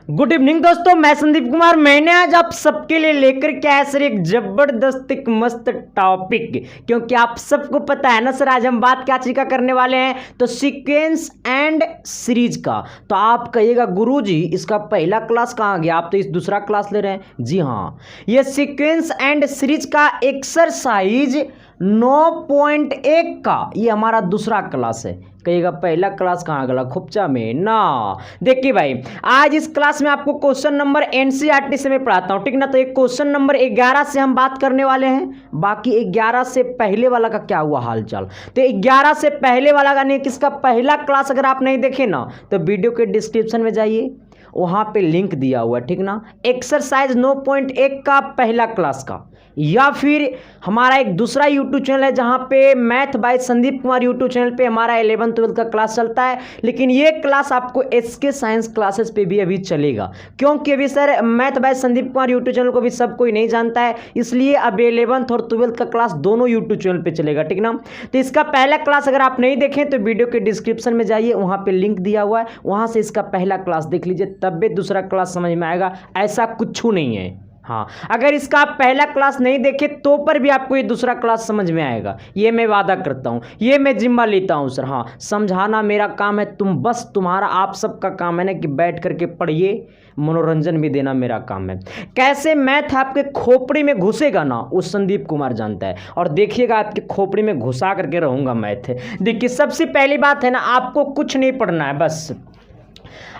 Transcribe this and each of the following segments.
Good evening दोस्तों, मैं संदीप कुमार। मैंने आज आप सबके लिए लेकर के आया सर एक जबरदस्त एक मस्त टॉपिक, क्योंकि आप सबको पता है ना सर, आज हम बात क्या चीज का करने वाले हैं, तो सीक्वेंस एंड सीरीज का। तो आप कहिएगा गुरुजी इसका पहला क्लास कहाँ गया, आप तो इस दूसरा क्लास ले रहे हैं। जी हाँ, ये सीक्वेंस एंड सीरीज का एक्सरसाइज 9.1 का ये हमारा दूसरा क्लास है। कहिएगा पहला क्लास कहाँ गया, खुपचा में ना। देखिए भाई, आज इस क्लास में आपको क्वेश्चन नंबर एनसीईआरटी से मैं पढ़ाता हूँ, ठीक ना। तो एक क्वेश्चन नंबर 11 से हम बात करने वाले हैं, बाकी 11 से पहले वाला का क्या हुआ हालचाल। तो 11 से पहले वाला का नहीं, किसका पहला क्लास अगर आप नहीं देखे ना तो वीडियो के डिस्क्रिप्शन में जाइए, वहाँ पे लिंक दिया हुआ है, ठीक ना। एक्सरसाइज 9.1 का पहला क्लास का, या फिर हमारा एक दूसरा यूट्यूब चैनल है जहाँ पे math bye Sandeep Kumar YouTube channel पे हमारा 11th 12th का क्लास चलता है। लेकिन ये क्लास आपको एसके साइंस क्लासेस पे भी अभी चलेगा, क्योंकि अभी sir math bye Sandeep Kumar YouTube channel को भी सब कोई नहीं जानता है, इसलिए अब 11th और 12th का क्लास दोनों यूट्यूब चैनल पे चलेगा, ठीक ना। तो इसका पहला क्लास अगर आप नहीं देखें तो वीडियो के डिस्क्रिप्शन में जाइए, वहाँ पर लिंक दिया हुआ है, वहाँ से इसका पहला क्लास देख लीजिए, तब भी दूसरा क्लास समझ में आएगा। ऐसा कुछ नहीं है। हाँ, अगर इसका आप पहला क्लास नहीं देखे तो पर भी आपको ये दूसरा क्लास समझ में आएगा, ये मैं वादा करता हूँ, ये मैं जिम्मा लेता हूँ सर। हाँ, समझाना मेरा काम है, तुम्हारा आप सबका काम है ना कि बैठ करके पढ़िए, मनोरंजन भी देना मेरा काम है। कैसे मैथ आपके खोपड़ी में घुसेगा ना वो संदीप कुमार जानता है, और देखिएगा आपके खोपड़ी में घुसा करके रहूँगा मैथ। देखिए, सबसे पहली बात है ना, आपको कुछ नहीं पढ़ना है, बस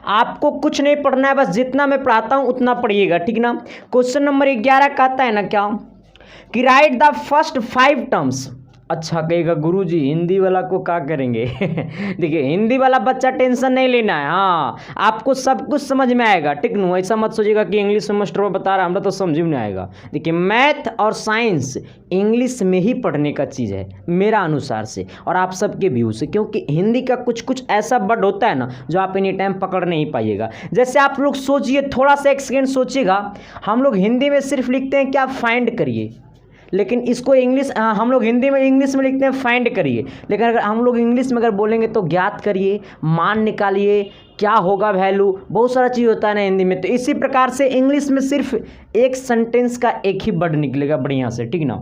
आपको कुछ नहीं पढ़ना है, बस जितना मैं पढ़ाता हूं उतना पढ़िएगा, ठीक ना। क्वेश्चन नंबर 11 कहता है ना क्या, कि राइट द फर्स्ट 5 टर्म्स। अच्छा, कहेगा गुरुजी हिंदी वाला को क्या करेंगे। देखिए, हिंदी वाला बच्चा टेंशन नहीं लेना है, हाँ आपको सब कुछ समझ में आएगा, ठीक ना। ऐसा मत सोचिएगा कि इंग्लिश में मास्टर बता रहा है, हमरा तो समझ में नहीं आएगा। देखिए, मैथ और साइंस इंग्लिश में ही पढ़ने का चीज़ है मेरा अनुसार से, और आप सबके व्यू से, क्योंकि हिंदी का कुछ कुछ ऐसा वर्ड होता है ना जो आप एनी टाइम पकड़ नहीं पाइएगा। जैसे आप लोग सोचिए, थोड़ा सा एक सेकेंड सोचिएगा, हम लोग हिंदी में सिर्फ लिखते हैं क्या, फाइंड करिए, लेकिन इसको इंग्लिश हम लोग हिंदी में इंग्लिश में लिखते हैं फाइंड करिए, लेकिन अगर हम लोग इंग्लिश में अगर बोलेंगे तो ज्ञात करिए, मान निकालिए, क्या होगा वैल्यू, बहुत सारा चीज़ होता है ना हिंदी में। तो इसी प्रकार से इंग्लिश में सिर्फ एक सेंटेंस का एक ही वर्ड निकलेगा बढ़िया से, ठीक ना।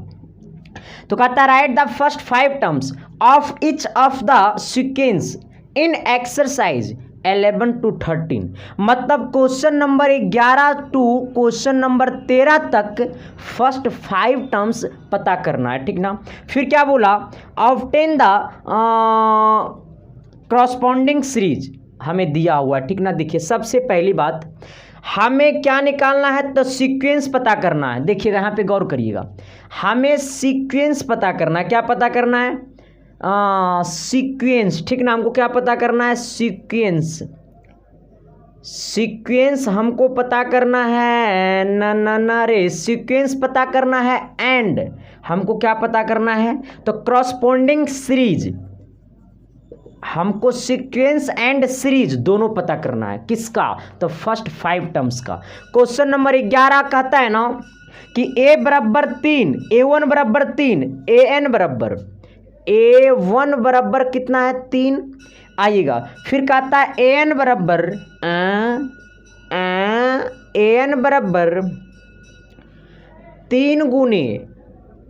तो कहता है write the first 5 terms of each of the sequence in exercise 11 to 13। मतलब question number 11 to question number 13 तक फर्स्ट 5 टर्म्स पता करना है, ठीक ना। फिर क्या बोला, ऑब्टेन द करस्पॉन्डिंग सीरीज हमें दिया हुआ है, ठीक ना। देखिए, सबसे पहली बात हमें क्या निकालना है, तो सीक्वेंस पता करना है। देखिएगा, यहाँ पे गौर करिएगा, हमें सीक्वेंस पता करना है। क्या पता करना है, सीक्वेंस, ठीक ना। हमको क्या पता करना है, सीक्वेंस हमको पता करना है, ना रे, सीक्वेंस पता करना है, एंड हमको क्या पता करना है, तो करस्पॉन्डिंग सीरीज। हमको सीक्वेंस एंड सीरीज दोनों पता करना है, किसका, तो फर्स्ट 5 टर्म्स का। क्वेश्चन नंबर 11 कहता है ना कि a बराबर 3, a1 बराबर 3, an बराबर a1 बराबर कितना है, 3 आइएगा। फिर कहता है an बराबर an बराबर 3 गुने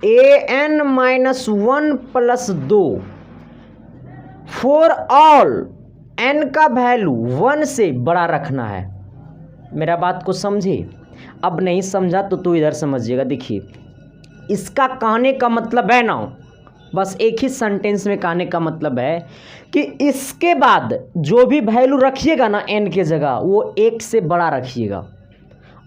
an minus 1 plus 2 for all n का वैल्यू 1 से बड़ा रखना है। मेरा बात को समझे, अब नहीं समझा तो इधर समझिएगा। देखिए, इसका कहने का मतलब है ना, बस एक ही सेंटेंस में कहने का मतलब है कि इसके बाद जो भी वैल्यू रखिएगा ना n के जगह, वो 1 से बड़ा रखिएगा।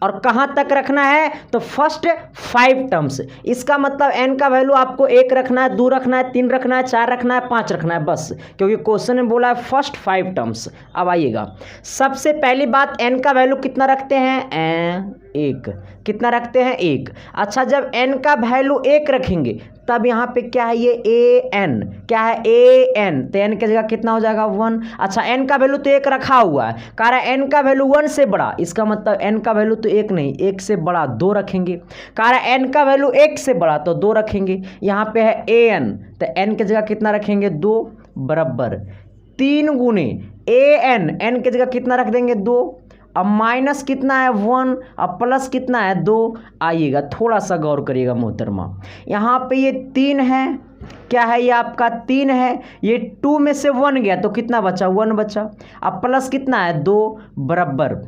और कहाँ तक रखना है, तो फर्स्ट 5 टर्म्स। इसका मतलब n का वैल्यू आपको 1 रखना है, 2 रखना है, 3 रखना है, 4 रखना है, 5 रखना है, बस, क्योंकि क्वेश्चन में बोला है फर्स्ट 5 टर्म्स। अब आइएगा, सबसे पहली बात, n का वैल्यू कितना रखते हैं, 1। कितना रखते हैं, 1। अच्छा, जब n का वैल्यू 1 रखेंगे तब यहाँ पे क्या है, ये an, क्या है, an, तो n की जगह कितना हो जाएगा, 1। अच्छा, n का वैल्यू तो 1 रखा हुआ है, कह रहा है n का वैल्यू 1 से बड़ा, इसका मतलब n का वैल्यू तो 1 नहीं, 1 से बड़ा 2 रखेंगे। कह रहा है n का वैल्यू 1 से बड़ा, तो 2 रखेंगे। यहाँ पे है an, तो n की जगह कितना रखेंगे, 2 बराबर 3 गुने an, n की जगह कितना रख देंगे, 2, अब माइनस कितना है 1, अब प्लस कितना है 2। आइएगा थोड़ा सा गौर करिएगा मोहतरमा, यहाँ पे ये 3 है, क्या है ये आपका 3 है, ये 2 में से 1 गया तो कितना बचा 1 बचा। अब प्लस कितना है 2 बराबर,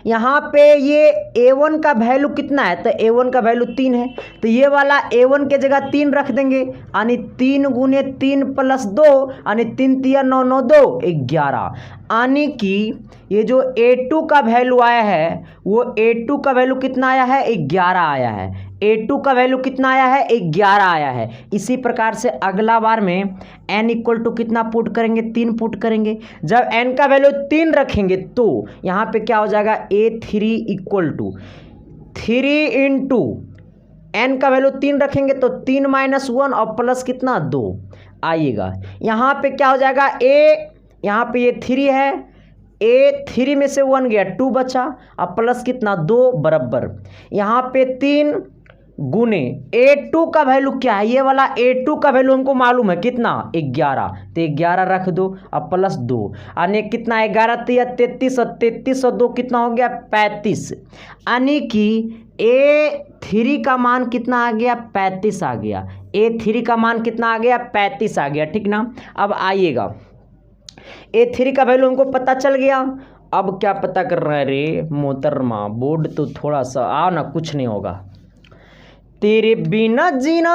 यहाँ पे ये a1 का वैल्यू कितना है, तो a1 का वैल्यू 3 है, तो ये वाला a1 के जगह 3 रख देंगे, यानी 3 गुने 3 प्लस 2, यानी 3 तिया 9 9 2 11, यानी कि ये जो a2 का वैल्यू आया है वो a2 का वैल्यू कितना आया है 11 आया है, a2 का वैल्यू कितना आया है 11 आया है। इसी प्रकार से अगला बार में n इक्वल टू कितना पुट करेंगे 3 पुट करेंगे। जब n का वैल्यू 3 रखेंगे तो यहाँ पे क्या हो जाएगा a3 equal to 3 into n का वैल्यू 3 रखेंगे तो 3 माइनस 1 और प्लस कितना 2। आइएगा यहाँ पे क्या हो जाएगा यहाँ पे ये 3 है, a3 में से 1 गया 2 बचा, अब प्लस कितना 2 बराबर, यहाँ पे 3 गुने a2 का वैल्यू क्या है, ये वाला a2 का वैल्यू हमको मालूम है कितना 11, तो 11 रख दो, अब प्लस 2, यानी कितना 11 तिया 33 और 33 और 2 कितना हो गया 35, यानी कि a3 का मान कितना आ गया 35 आ गया, a3 का मान कितना आ गया 35 आ गया, ठीक ना। अब आइएगा a3 का वैल्यू हमको पता चल गया, अब क्या पता कर रहा है रे मोहतरमा, बोर्ड तो थोड़ा सा आओ ना, कुछ नहीं होगा। तेरे बिना जीना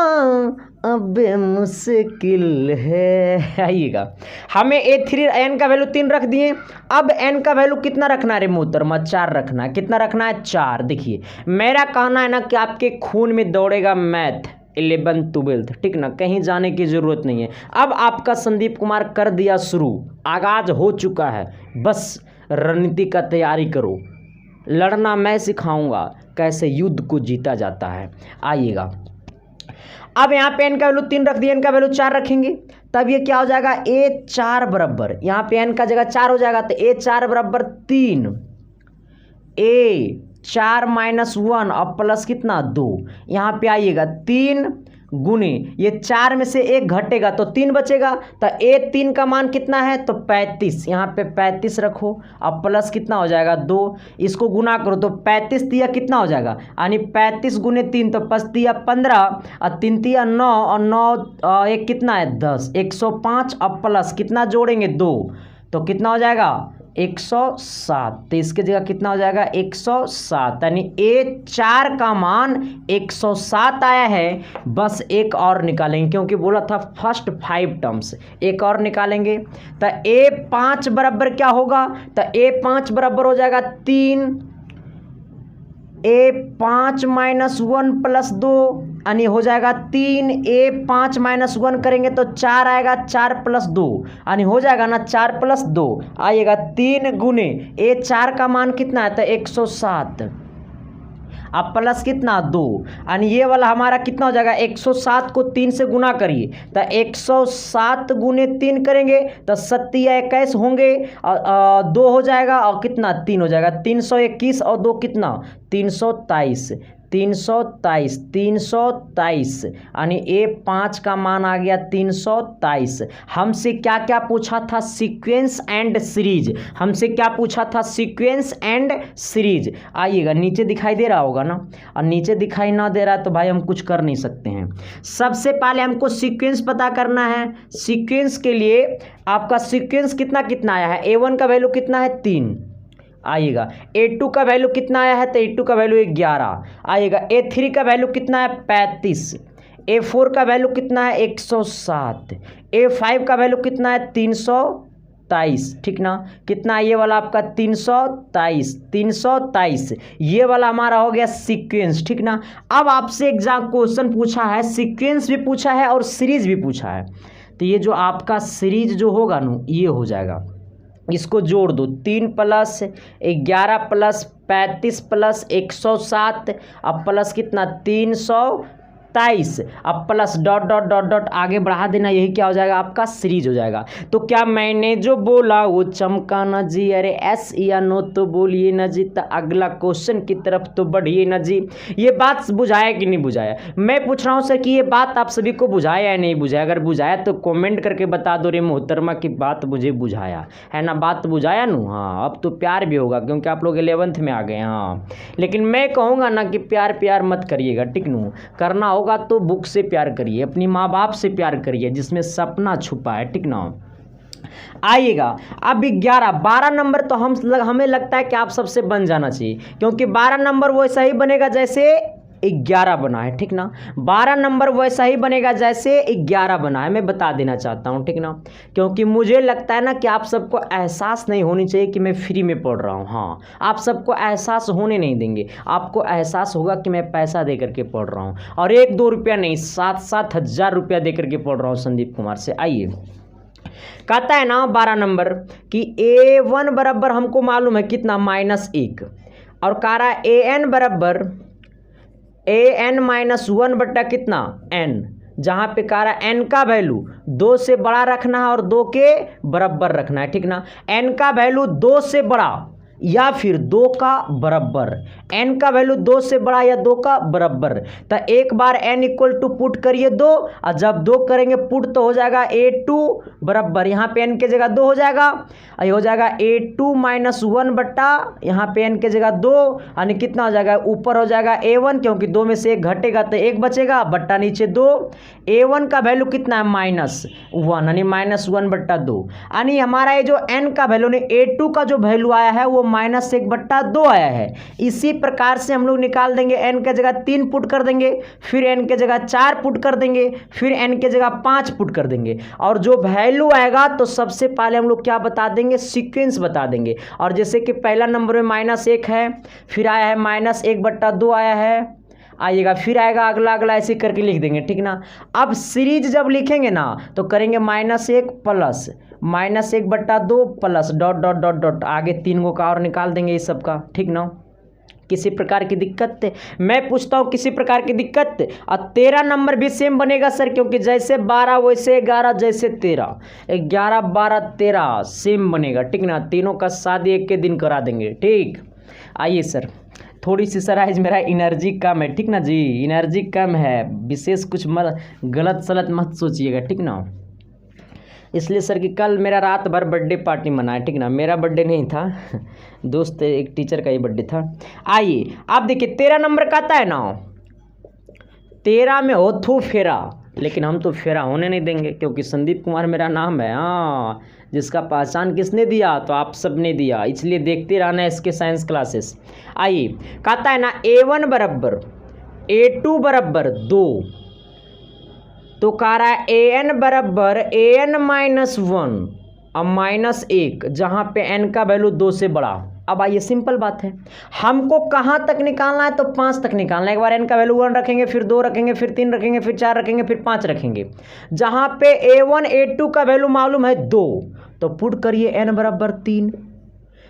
अब मुश्किल है। आइएगा हमें a3 n का वैल्यू 3 रख दिए, अब n का वैल्यू कितना रखना है रे मोहतरमा 4 रखना है, कितना रखना है 4। देखिए मेरा कहना है ना कि आपके खून में दौड़ेगा मैथ 11th 12th, ठीक ना, कहीं जाने की ज़रूरत नहीं है। अब आपका संदीप कुमार कर दिया शुरू, आगाज हो चुका है, बस रणनीति का तैयारी करो, लड़ना मैं सिखाऊंगा कैसे युद्ध को जीता जाता है। आइएगा अब यहाँ पे n का वैल्यू 3 रख दिया, n का वैल्यू 4 रखेंगे, तब ये क्या हो जाएगा a4 बराबर, यहाँ पे n का जगह 4 हो जाएगा तो a4 बराबर 3, a4 माइनस 1 और प्लस कितना 2। यहाँ पे आइएगा 3 गुने ये 4 में से 1 घटेगा तो 3 बचेगा, तो a3 का मान कितना है तो 35, यहाँ पे 35 रखो, अब प्लस कितना हो जाएगा 2, इसको गुना करो तो 35 तिया कितना हो जाएगा, यानी 35 गुने 3 तो 5 तिया 15 और 3 तिया 9 और 9 एक कितना है 10, 105, अब प्लस कितना जोड़ेंगे 2 तो कितना हो जाएगा 107, तो इसके जगह कितना हो जाएगा 107, यानी a4 का मान 107 आया है। बस एक और निकालेंगे क्योंकि बोला था फर्स्ट 5 टर्म्स, एक और निकालेंगे तो a5 बराबर क्या होगा, तो a5 बराबर हो जाएगा 3, a5 माइनस 1 प्लस 2, यानी हो जाएगा 3, a5 माइनस 1 करेंगे तो 4 आएगा, 4 प्लस 2, यानी हो जाएगा ना 4 प्लस 2। आइएगा 3 गुने a4 का मान कितना है तो 107, अब प्लस कितना 2, यानी ये वाला हमारा कितना हो जाएगा 107 को 3 से गुना करिए तो 107 गुने 3 करेंगे तो 7 या 21 होंगे, 2 हो जाएगा और कितना 3 हो जाएगा, 321 और 2 कितना 323, 323, यानी a5 का मान आ गया 323। हमसे क्या क्या पूछा था सीक्वेंस एंड सीरीज, हमसे क्या पूछा था सीक्वेंस एंड सीरीज। आइएगा नीचे दिखाई दे रहा होगा ना, और नीचे दिखाई ना दे रहा है तो भाई हम कुछ कर नहीं सकते हैं। सबसे पहले हमको सीक्वेंस पता करना है, सीक्वेंस के लिए आपका सीक्वेंस कितना कितना आया है, a1 का वैल्यू कितना है 3, आइएगा a2 का वैल्यू कितना आया है तो a2 का वैल्यू 11, आइएगा a3 का वैल्यू कितना है 35, a4 का वैल्यू कितना है 107, a5 का वैल्यू कितना है 323, ठीक ना, कितना ये वाला आपका 323, ये वाला हमारा हो गया सीक्वेंस, ठीक ना। अब आपसे एग्जाम क्वेश्चन पूछा है, सीक्वेंस भी पूछा है और सीरीज भी पूछा है, तो ये जो आपका सीरीज जो होगा ना ये हो जाएगा, इसको जोड़ दो 3 प्लस 11 प्लस 35 प्लस 107, अब प्लस कितना 27 अब plus dot dot dot dot आगे बढ़ा देना, यही क्या हो जाएगा आपका सीरीज हो जाएगा। तो क्या मैंने जो बोला वो चमका ना जी, अरे एस या नो तो बोलिए ना जी, तो अगला क्वेश्चन की तरफ तो बढ़िए ना जी। ये बात बुझाया कि नहीं बुझाया? मैं पूछ रहा हूँ सर कि ये बात आप सभी को बुझाया या नहीं बुझाया? अगर बुझाया तो कमेंट करके बता दो रे मोहतरमा की बात मुझे बुझाया है ना, बात बुझाया नू। हाँ अब तो प्यार भी होगा क्योंकि आप लोग 11th में आ गए। हाँ लेकिन मैं कहूँगा ना कि प्यार प्यार मत करिएगा, ठीक नू। करना होगा तो बुक से प्यार करिए, अपनी माँ बाप से प्यार करिए जिसमें सपना छुपा है, ठीक ना। आइएगा अब 12 नंबर तो हमें लगता है कि आप सबसे बन जाना चाहिए, क्योंकि 12 नंबर वैसा ही बनेगा जैसे 11 बना है, ठीक ना। 12 नंबर वैसा ही बनेगा जैसे 11 बना है, मैं बता देना चाहता हूँ, ठीक ना। क्योंकि मुझे लगता है ना कि आप सबको एहसास नहीं होनी चाहिए कि मैं फ्री में पढ़ रहा हूँ। हाँ आप सबको एहसास होने नहीं देंगे, आपको एहसास होगा कि मैं पैसा दे करके पढ़ रहा हूँ, और 1-2 रुपया नहीं, 7-7 हज़ार रुपया दे करके पढ़ रहा हूँ संदीप कुमार से। आइए कहता है ना 12 नंबर कि A1 बराबर हमको मालूम है कितना, -1, और कह रहा है AN बराबर AN -1 बट्टा कितना n, जहाँ पे कह रहा है n का वैल्यू 2 से बड़ा रखना है और 2 के बराबर रखना है, ठीक ना। n का वैल्यू 2 से बड़ा या फिर 2 का बराबर, n का वैल्यू 2 से बड़ा या 2 का बराबर। तो एक बार n इक्वल टू पुट करिए 2, और जब 2 करेंगे पुट तो हो जाएगा A2 बराबर, यहाँ पे n के जगह 2 हो जाएगा, ये हो जाएगा A2 -1 बट्टा यहाँ पे n के जगह 2, यानी कितना हो जाएगा, ऊपर हो जाएगा A1 क्योंकि 2 में से 1 घटेगा तो 1 बचेगा, बट्टा नीचे 2। A1 का वैल्यू कितना है -1, यानी -1 बट्टा 2, यानी हमारा ये जो n का वैल्यू नहीं, A2 का जो वैल्यू आया है वो -1 बट्टा 2 आया है। इसी प्रकार से हम लोग निकाल देंगे, n के जगह 3 पुट कर देंगे, फिर n के जगह 4 पुट कर देंगे, फिर n के जगह 5 पुट कर देंगे, और जो वैल्यू आएगा तो सबसे पहले हम लोग क्या बता देंगे, सीक्वेंस बता देंगे। और जैसे कि पहला नंबर में -1 है, फिर आया है -1 बट्टा 2 आया है, आइएगा फिर आएगा अगला अगला, ऐसे करके लिख देंगे, ठीक ना। अब सीरीज जब लिखेंगे ना तो करेंगे -1 प्लस -1 बट्टा 2 plus dot dot dot dot, आगे 3 गो का और निकाल देंगे इस सब का, ठीक ना। किसी प्रकार की दिक्कत है? मैं पूछता हूँ किसी प्रकार की दिक्कत? और 13 नंबर भी सेम बनेगा सर, क्योंकि जैसे 12 वैसे 11, जैसे 13, 11 12 13 सेम बनेगा, ठीक ना। तीनों का शादी एक के दिन करा देंगे, ठीक। आइए सर, थोड़ी सी सर आज मेरा एनर्जी कम है, ठीक ना जी, एनर्जी कम है, विशेष कुछ मत गलत सलत मत सोचिएगा, ठीक ना। इसलिए सर कि कल मेरा रात भर बर्थडे पार्टी मनाया, ठीक ना। मेरा बर्थडे नहीं था, दोस्त एक टीचर का ही बर्थडे था। आइए आप देखिए 13 नंबर का आता है ना, 13 में हो थू फेरा, लेकिन हम तो फेरा होने नहीं देंगे क्योंकि संदीप कुमार मेरा नाम है। हाँ जिसका पहचान किसने दिया, तो आप सब ने दिया, इसलिए देखते रहना इसके साइंस क्लासेस। आइए कहता है ना A1 बराबर A2 बराबर 2, तो कह रहा है AN बराबर AN -1 और -1, जहाँ पे n का वैल्यू 2 से बड़ा। अब आइए सिंपल बात है, हमको कहाँ तक निकालना है, तो 5 तक निकालना है। एक बार n का वैल्यू 1 रखेंगे, फिर 2 रखेंगे, फिर 3 रखेंगे, फिर 4 रखेंगे, फिर 5 रखेंगे। जहाँ पे A1 A2 का वैल्यू मालूम है 2, तो पुट करिए n बराबर 3।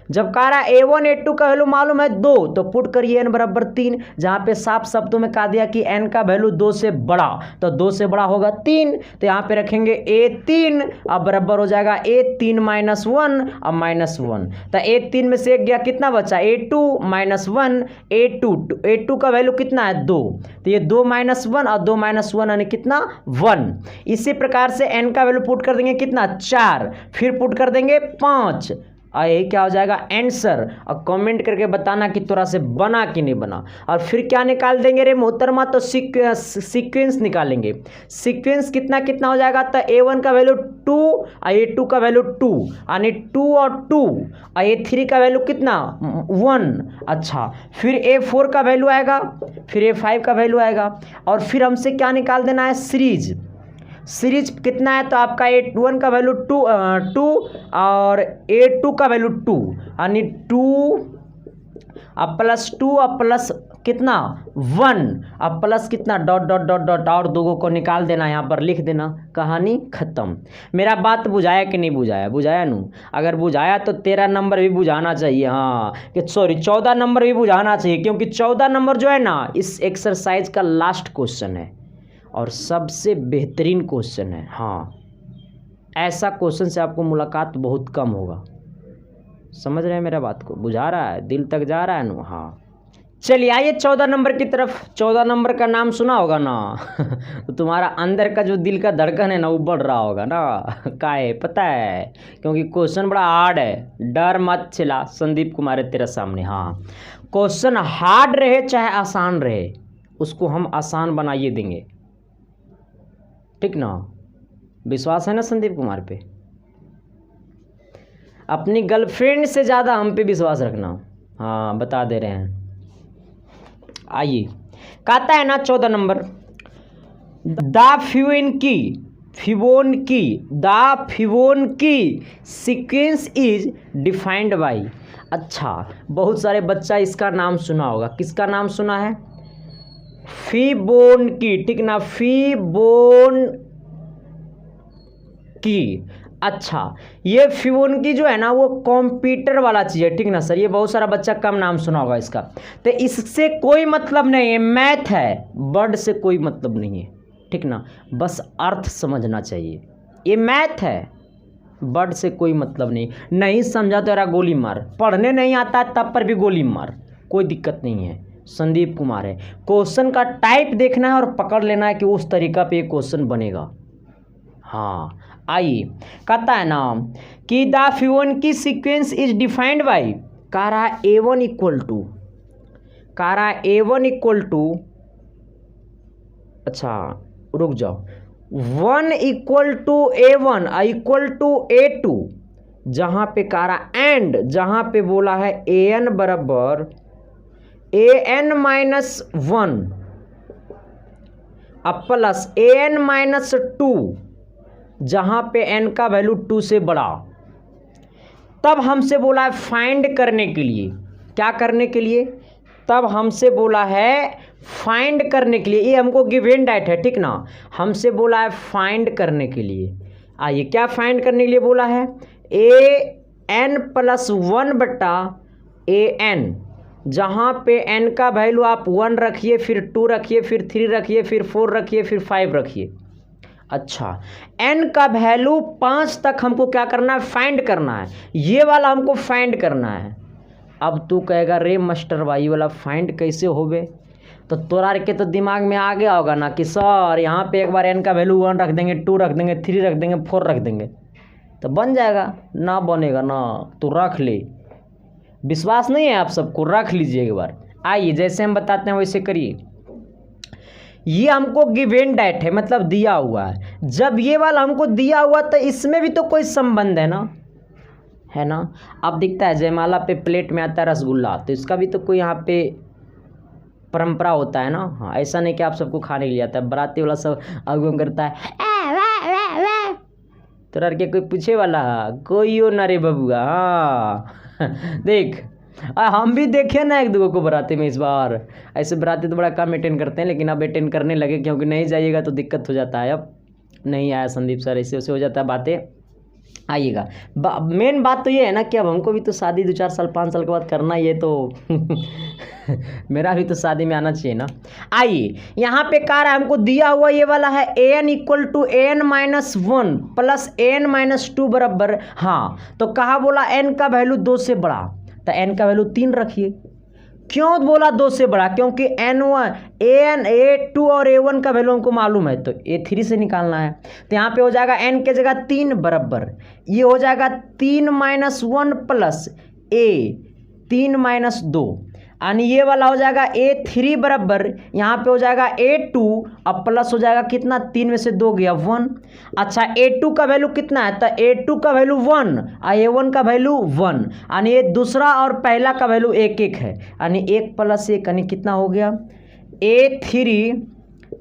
जब कह रहा है A1 A2 का वैल्यू मालूम है 2, तो पुट करिए n बराबर 3। जहाँ पे साफ शब्दों में कह दिया कि n का वैल्यू 2 से बड़ा, तो 2 से बड़ा होगा 3, तो यहाँ पे रखेंगे A3, अब बराबर हो जाएगा A3 -1 और -1, तो A3 में से एक गया, कितना बचा A2 -1, A2 का वैल्यू कितना है 2, तो ये 2 -1 और 2 -1 यानी कितना 1। इसी प्रकार से n का वैल्यू पुट कर देंगे कितना 4, फिर पुट कर देंगे 5, और यही क्या हो जाएगा आंसर। और कमेंट करके बताना कि तोरा से बना कि नहीं बना। और फिर क्या निकाल देंगे रे मोहतरमा, तो सीक्वेंस निकालेंगे। सीक्वेंस कितना कितना हो जाएगा, तो A1 का वैल्यू 2 और A2 का वैल्यू 2, यानी 2 और 2, और A3 का वैल्यू कितना 1। अच्छा फिर A4 का वैल्यू आएगा, फिर A5 का वैल्यू आएगा, और फिर हमसे क्या निकाल देना है सीरीज। सीरीज कितना है, तो आपका A1 का वैल्यू 2 और A2 का वैल्यू 2, यानी 2 अब +2 और प्लस कितना 1 अब प्लस कितना डॉट डॉट डॉट डॉट, और 2 को निकाल देना, यहाँ पर लिख देना, कहानी खत्म। मेरा बात बुझाया कि नहीं बुझाया? बुझाया नू। अगर बुझाया तो 13 नंबर भी बुझाना चाहिए, हाँ कि सॉरी 14 नंबर भी बुझाना चाहिए, क्योंकि 14 नंबर जो है ना इस एक्सरसाइज का लास्ट क्वेश्चन है। और सबसे बेहतरीन क्वेश्चन है। हाँ, ऐसा क्वेश्चन से आपको मुलाकात बहुत कम होगा। समझ रहे हैं मेरा बात को? बुझा रहा है, दिल तक जा रहा है ना? हाँ, चलिए आइए 14 नंबर की तरफ। 14 नंबर का नाम सुना होगा ना? तो तुम्हारा अंदर का जो दिल का धड़कन है ना वो बढ़ रहा होगा ना। का है पता है? क्योंकि क्वेश्चन बड़ा हार्ड है। डर मत चिल्ला, संदीप कुमार है तेरे सामने। हाँ, क्वेश्चन हार्ड रहे चाहे आसान रहे, उसको हम आसान बनाइए देंगे, ठीक ना? विश्वास है ना संदीप कुमार पे? अपनी गर्लफ्रेंड से ज़्यादा हम पे विश्वास रखना। हाँ, बता दे रहे हैं। आइए, कहता है ना 14 number, the Fibonacci sequence is defined by. अच्छा, बहुत सारे बच्चा इसका नाम सुना होगा। किसका नाम सुना है? फिबोनाची, ठीक ना? फिबोनाची। अच्छा, ये फिबोनाची जो है ना वो कंप्यूटर वाला चीज़ है, ठीक ना सर? ये बहुत सारा बच्चा कम नाम सुना होगा इसका। तो इससे कोई मतलब नहीं है, मैथ है, वर्ड से कोई मतलब नहीं है, ठीक ना? बस अर्थ समझना चाहिए। ये मैथ है, वर्ड से कोई मतलब नहीं। नहीं समझा तो यार गोली मार, पढ़ने नहीं आता तब पर भी गोली मार, कोई दिक्कत नहीं है। संदीप कुमार है, क्वेश्चन का टाइप देखना है और पकड़ लेना है कि उस तरीका पे क्वेश्चन बनेगा। हाँ, आइए, कहता है ना कि the Fibonacci sequence is defined by, कह रहा है A1 इक्वल टू, अच्छा रुक जाओ, 1 equal to A1 equal to A2, जहाँ पे कह रहा एंड, जहाँ पे बोला है AN बराबर AN-1 अब प्लस AN-2, जहाँ पे n का वैल्यू 2 से बड़ा। तब हमसे बोला है फाइंड करने के लिए। क्या करने के लिए? तब हमसे बोला है फाइंड करने के लिए। ये हमको गिवन डाइट है, ठीक ना? हमसे बोला है फाइंड करने के लिए। आइए, क्या फाइंड करने के लिए बोला है? AN+1 बटा AN, जहाँ पे n का वैल्यू आप 1 रखिए, फिर 2 रखिए, फिर 3 रखिए, फिर 4 रखिए, फिर 5 रखिए। अच्छा, n का वैल्यू 5 तक हमको क्या करना है? फाइंड करना है। ये वाला हमको फाइंड करना है। अब तू कहेगा रे मास्टर भाई वाला फाइंड कैसे होवे? तो तोरा के तो दिमाग में आ गया होगा ना कि सर यहाँ पे एक बार n का वैल्यू 1 रख देंगे, 2 रख देंगे, 3 रख देंगे, 4 रख देंगे तो बन जाएगा। ना बनेगा ना, तो रख ले। विश्वास नहीं है आप सबको? रख लीजिए एक बार। आइए, जैसे हम बताते हैं वैसे करिए। ये हमको गिवन डाइट है, मतलब दिया हुआ है। जब ये वाला हमको दिया हुआ तो इसमें भी तो कोई संबंध है ना, है ना? अब दिखता है जयमाला पे प्लेट में आता है रसगुल्ला, तो इसका भी तो कोई यहाँ पे परंपरा होता है ना। हाँ, ऐसा नहीं कि आप सबको खाने के लिए आता है। बाराती वाला सब अगुम करता है, तो के कोई पूछे वाला कोई हो ना रे बबुआ। हाँ देख, हम भी देखे ना एक दो को बराती में इस बार। ऐसे बराती तो बड़ा कम अटेंड करते हैं, लेकिन अब अटेंड करने लगे, क्योंकि नहीं जाइएगा तो दिक्कत हो जाता है। अब नहीं आया संदीप सर, ऐसे वैसे हो जाता है बातें। आइएगा, मेन बात तो ये है ना कि अब हमको भी तो शादी 2-4 साल 5 साल के बाद करना ही है, तो मेरा भी तो शादी में आना चाहिए ना। आइए, यहाँ पे कह रहा है हमको दिया हुआ ये वाला है AN equal to AN-1 plus AN-2 बराबर। हाँ, तो कहा बोला n का वैल्यू 2 से बड़ा, तो n का वैल्यू 3 रखिए। क्यों बोला 2 से बड़ा? क्योंकि AN, A2 और A1 का वैल्यू हमको मालूम है, तो A3 से निकालना है। तो यहाँ पे हो जाएगा n के जगह 3 बराबर, ये हो जाएगा 3-1 प्लस A 3-2, यानी ये वाला हो जाएगा A3 बराबर, यहाँ पे हो जाएगा A2 अब प्लस हो जाएगा कितना? 3 में से 2 गया 1। अच्छा, A2 का वैल्यू कितना है? तो A2 का वैल्यू 1 और A1 का वैल्यू 1, यानी ये दूसरा और पहला का वैल्यू 1-1 है, यानी 1 + 1 यानी कितना हो गया? A3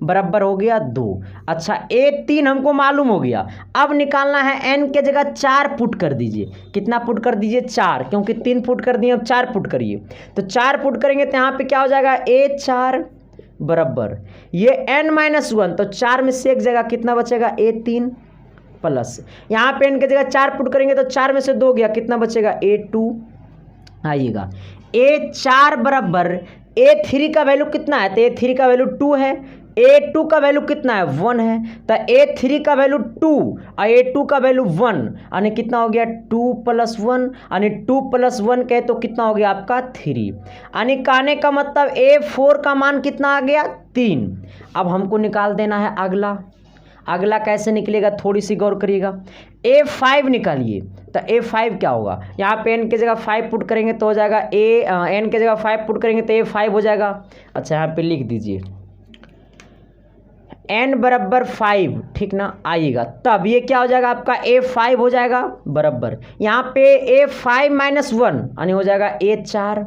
बराबर हो गया 2। अच्छा, A3 हमको मालूम हो गया। अब निकालना है n के जगह 4 पुट कर दीजिए। कितना पुट कर दीजिए? 4, क्योंकि 3 पुट कर दिए, अब 4 पुट करिए। तो 4 पुट करेंगे तो यहाँ पे क्या हो जाएगा? A4 बराबर ये n-1, तो 4 में से एक जगह कितना बचेगा? A3 प्लस यहाँ पे n के जगह 4 पुट करेंगे तो 4 में से 2 गया, कितना बचेगा? A2। आइएगा, A4 बराबर A3 का वैल्यू कितना है? तो A3 का वैल्यू 2 है, A2 का वैल्यू कितना है 1 है, तो A3 का वैल्यू 2 और A2 का वैल्यू 1, यानी कितना हो गया 2 + 1, यानी 2 + 1 कहे तो कितना हो गया आपका 3, यानी कहने का मतलब A4 का मान कितना आ गया 3। अब हमको निकाल देना है अगला। अगला कैसे निकलेगा थोड़ी सी गौर करिएगा। A5 निकालिए, तो A5 क्या होगा, यहाँ पे n की जगह 5 पुट करेंगे तो हो जाएगा n की जगह 5 पुट करेंगे तो A5 हो जाएगा। अच्छा यहाँ पे लिख दीजिए n बराबर 5, ठीक ना, आइएगा तब ये क्या हो जाएगा आपका A5 हो जाएगा बराबर, यहाँ पे A5 - 1 यानी हो जाएगा A4।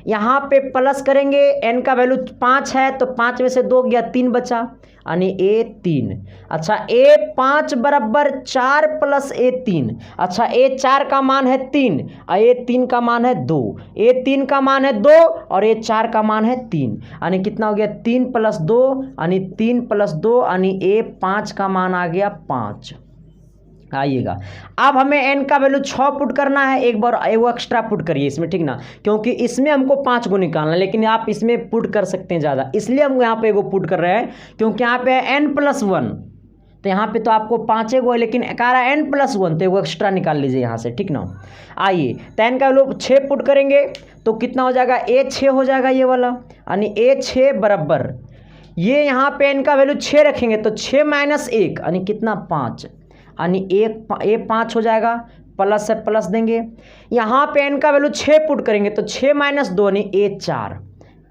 यहाँ पे प्लस करेंगे, n का वैल्यू 5 है तो 5 में से 2 गया 3 बचा, यानी A3। अच्छा A5 बराबर 4 + A3। अच्छा A4 का मान है 3 और A3 का मान है 2, A3 का मान है 2 और A4 का मान है 3, यानी कितना हो गया 3 + 2 यानी 3 + 2 यानी A5 का मान आ गया 5। आइएगा अब हमें n का वैल्यू 6 पुट करना है, एक बार वो एक्स्ट्रा पुट करिए इसमें, ठीक ना, क्योंकि इसमें हमको 5 को निकालना है, लेकिन आप इसमें पुट कर सकते हैं ज़्यादा, इसलिए हम यहाँ पे एगो पुट कर रहे हैं क्योंकि यहाँ पे है n + 1, तो यहाँ पे तो आपको 5 एगो है, लेकिन कह रहा है n + 1 तो एगो एक्स्ट्रा निकाल लीजिए यहाँ से, ठीक ना। आइए तो n का वैल्यू 6 पुट करेंगे तो कितना हो जाएगा A6 हो जाएगा ये वाला, यानी A6 बराबर ये यहाँ पे n का वैल्यू 6 रखेंगे तो 6 - 1 यानी कितना 5, यानी A5 हो जाएगा, प्लस से प्लस देंगे। यहाँ पे n का वैल्यू 6 पुट करेंगे तो 6 - 2 यानी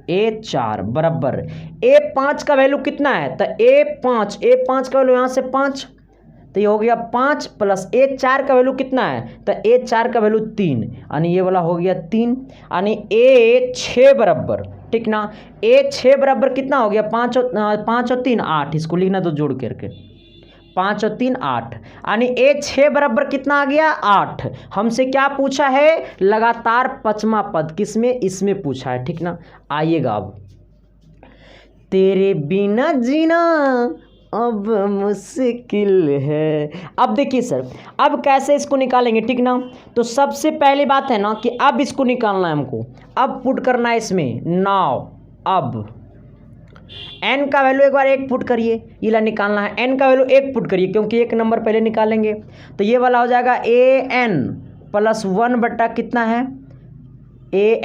A4 बराबर A5 का वैल्यू कितना है तो A5 का वैल्यू यहाँ से 5, तो ये हो गया 5 प्लस A4 का वैल्यू कितना है तो A4 का वैल्यू 3, यानी ये वाला हो गया 3, यानी A6 बराबर, ठीक ना, A6 बराबर कितना हो गया 5 और 3 8, इसको लिखना तो जोड़ करके 5 और 3 8, यानी A6 बराबर कितना आ गया 8। हमसे क्या पूछा है लगातार 5वां पद, किसमें, इसमें पूछा है, ठीक ना। आइएगा अब तेरे बिना जीना अब मुश्किल है। अब देखिए सर अब कैसे इसको निकालेंगे, ठीक ना, तो सबसे पहली बात है ना कि अब इसको निकालना है हमको, अब पुट करना है इसमें नाउ। अब n का वैल्यू एक बार 1 पुट करिए, ये निकालना है, n का वैल्यू 1 पुट करिए क्योंकि 1 नंबर पहले निकालेंगे, तो ये वाला हो जाएगा an + 1 बट्टा कितना है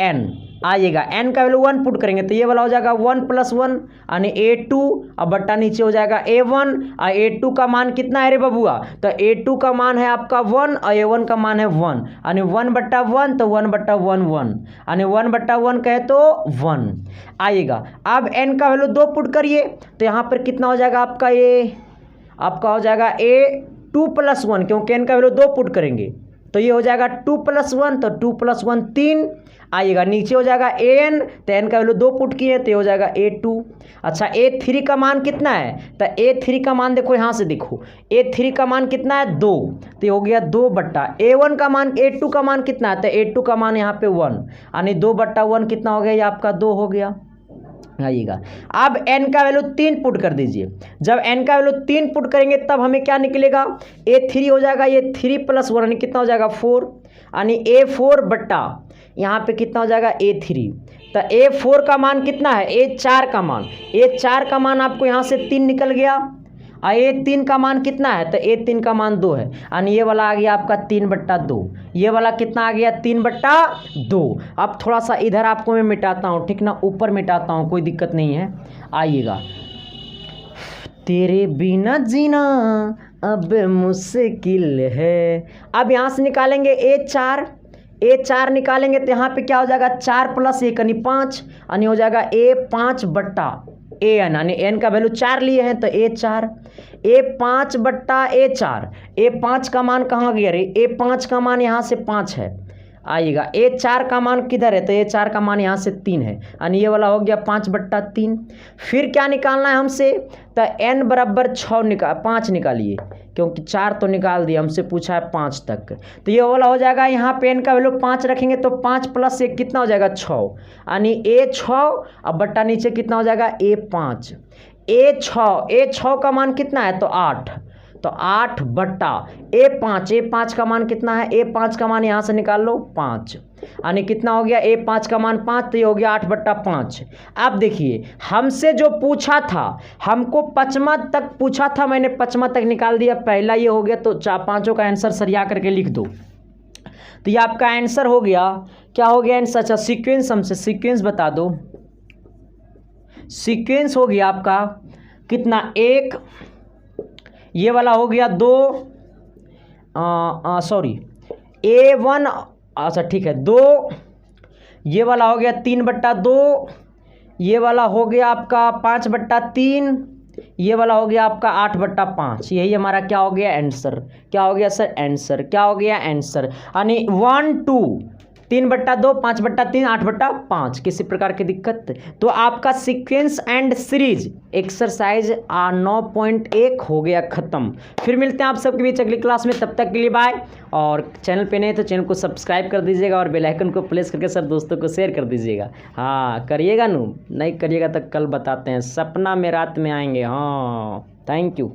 an। आइएगा n का वैल्यू 1 पुट करेंगे तो ये वाला हो जाएगा 1 + 1 यानी A2 और बट्टा नीचे हो जाएगा A1, और A2 का मान कितना है रे बबुआ, तो A2 का मान है आपका 1 और A1 का मान है 1, यानी 1/1 तो 1/1 1, यानी 1/1 कहे तो 1। आइएगा अब n का वैल्यू 2 पुट करिए तो यहाँ पर कितना हो जाएगा आपका, ये आपका हो जाएगा A2 + 1 क्योंकि n का वैल्यू 2 पुट करेंगे तो ये हो जाएगा 2 + 1, तो 2 + 1 3। आइएगा नीचे हो जाएगा an, तो n का वैल्यू 2 पुट किए तो ये हो जाएगा A2। अच्छा A3 का मान कितना है, तो A3 का मान देखो यहाँ से देखो, A3 का मान कितना है 2, तो ये हो गया 2 बट्टा A1 का मान, A2 का मान कितना है तो A2 का मान यहाँ पे 1, यानी 2/1 कितना हो गया, ये आपका 2 हो गया। आइएगा अब n का वैल्यू 3 पुट कर दीजिए, जब n का वैल्यू 3 पुट करेंगे तब हमें क्या निकलेगा A3 हो जाएगा, ये 3 + 1 यानी कितना हो जाएगा 4, यानी A4 बट्टा यहाँ पे कितना हो जाएगा A3, तो A4 का मान कितना है A4 का मान, A4 का मान आपको यहाँ से 3 निकल गया, और A3 का मान कितना है तो A3 का मान 2 है, यानी ये वाला आ गया आपका 3/2, ये वाला कितना आ गया 3/2। अब थोड़ा सा इधर आपको मैं मिटाता हूँ, ठीक ना, ऊपर मिटाता हूँ, कोई दिक्कत नहीं है। आइएगा तेरे बिना जीना अब मुश्किल है। अब यहाँ से निकालेंगे A4 निकालेंगे तो यहाँ पे क्या हो जाएगा 4 + 1 यानी 5, यानी हो जाएगा A5 बट्टा an, यानी n का वैल्यू 4 लिए हैं तो A4, A5 बट्टा A4, A5 का मान कहाँ गया रे, A5 का मान यहाँ से 5 है। आइएगा A4 का मान किधर है तो A4 का मान यहाँ से 3 है, यानी ये वाला हो गया 5/3। फिर क्या निकालना है हमसे तो n बराबर 5 निकालिए, क्योंकि 4 तो निकाल दिया, हमसे पूछा है 5 तक, तो ये वाला हो जाएगा, यहाँ पे n का वैल्यू 5 रखेंगे तो 5 + 1 कितना हो जाएगा 6, यानी A6 अब बट्टा नीचे कितना हो जाएगा A5। A6 का मान कितना है तो 8, तो 8 बट्टा A5 का मान कितना है, A5 का मान यहाँ से निकाल लो 5, यानी कितना हो गया, A5 का मान 5, तो ये हो गया 8/5। अब देखिए हमसे जो पूछा था, हमको 5वां तक पूछा था, मैंने 5वां तक निकाल दिया, पहला ये हो गया, तो 5 का आंसर सरिया करके लिख दो। तो ये आपका आंसर हो गया, क्या हो गया आंसर, अच्छा सीक्वेंस, हमसे सीक्वेंस बता दो। सीक्वेंस हो गया आपका कितना, 1, ये वाला हो गया 2, सॉरी A1, अच्छा ठीक है 2, ये वाला हो गया 3/2, ये वाला हो गया आपका 5/3, ये वाला हो गया आपका 8/5। यही हमारा क्या हो गया आंसर, क्या हो गया सर आंसर, क्या हो गया आंसर, यानी 1 2 3/2 5/3 8/5। किसी प्रकार की दिक्कत, तो आपका सीक्वेंस एंड सीरीज एक्सरसाइज 9.1 हो गया खत्म। फिर मिलते हैं आप सबके बीच अगली क्लास में, तब तक के लिए बाय। और चैनल पे नहीं तो चैनल को सब्सक्राइब कर दीजिएगा और बेल आइकन को प्रेस करके सब दोस्तों को शेयर कर दीजिएगा। हाँ करिएगा नू, नहीं करिएगा तो कल बताते हैं, सपना में रात में आएंगे। हाँ थैंक यू।